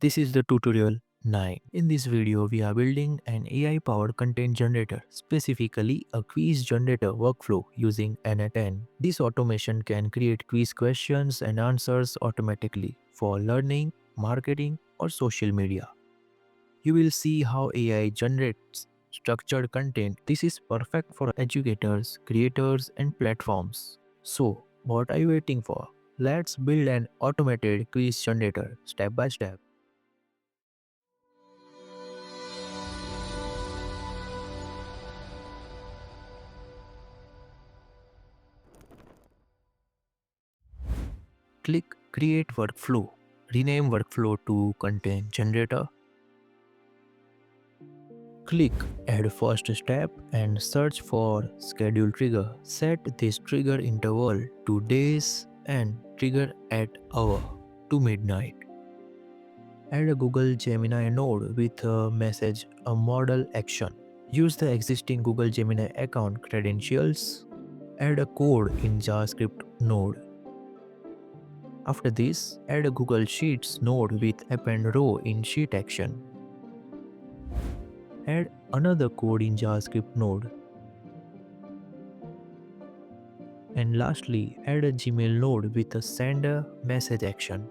This is the tutorial 9. In this video, we are building an AI-powered content generator, specifically a quiz generator workflow using n8n. This automation can create quiz questions and answers automatically for learning, marketing, or social media. You will see how AI generates structured content. This is perfect for educators, creators, and platforms. So, what are you waiting for? Let's build an automated quiz generator step by step. Click Create Workflow. Rename workflow to Content Generator. Click Add First Step and search for Schedule Trigger. Set this trigger interval to days and trigger at hour to midnight. Add a Google Gemini node with a message, a model action. Use the existing Google Gemini account credentials. Add a code in JavaScript node. After this, add a Google Sheets node with append row in sheet action. Add another code in JavaScript node. And lastly, add a Gmail node with a send a message action.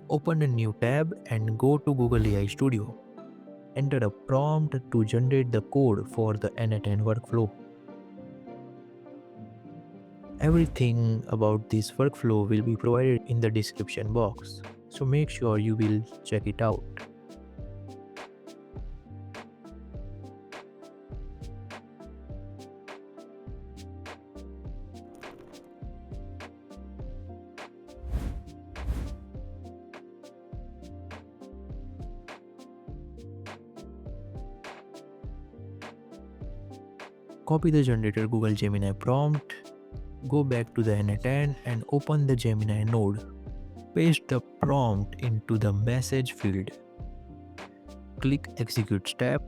Open a new tab and go to Google AI Studio. Enter a prompt to generate the code for the n8n workflow. Everything about this workflow will be provided in the description box, so make sure you will check it out. Copy the generated Google Gemini prompt, go back to the n8n and open the Gemini node. Paste the prompt into the message field. Click Execute step.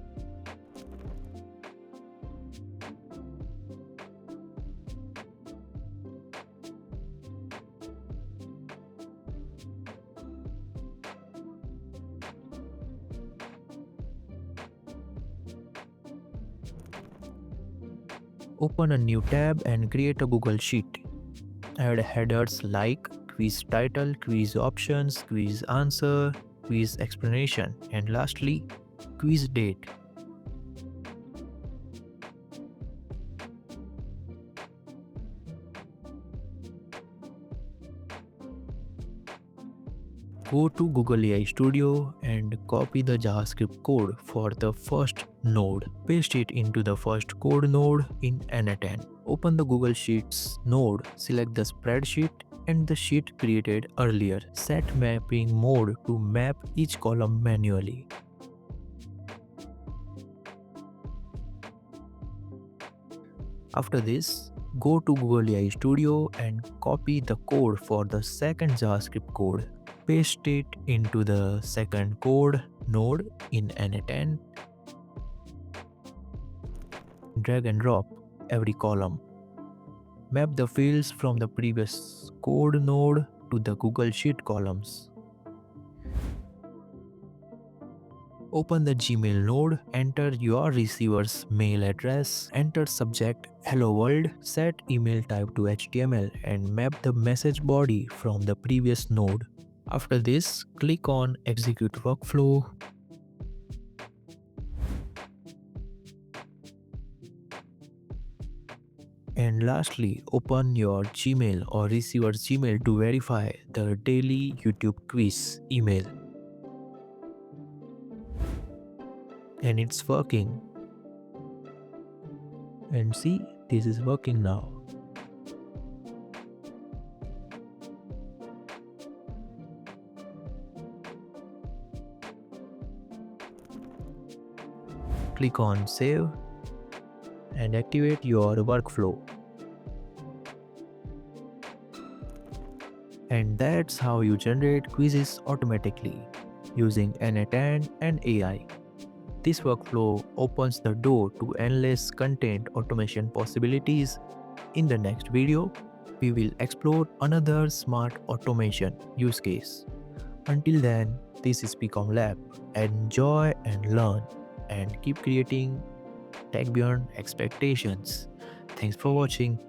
Open a new tab and create a Google Sheet. Add headers like quiz title, quiz options, quiz answer, quiz explanation, and lastly, quiz date. Go to Google AI Studio and copy the JavaScript code for the first node. Paste it into the first code node in n8n. Open the Google Sheets node, select the spreadsheet and the sheet created earlier. Set mapping mode to map each column manually. After this, go to Google AI Studio and copy the code for the second JavaScript code. Paste it into the second code node in n8n. Drag and drop every column. Map the fields from the previous code node to the Google Sheet columns. Open the Gmail node, enter your receiver's mail address, enter subject hello world, set email type to HTML and map the message body from the previous node. After this, click on Execute Workflow. And lastly, open your Gmail or receiver's Gmail to verify the daily YouTube quiz email. And it's working. And see, this is working now. Click on Save and activate your workflow. And that's how you generate quizzes automatically using n8n and AI. This workflow opens the door to endless content automation possibilities. In the next video, we will explore another smart automation use case, Until then, this is PcomLab. Enjoy and learn and keep creating tech beyond expectations. Thanks for watching.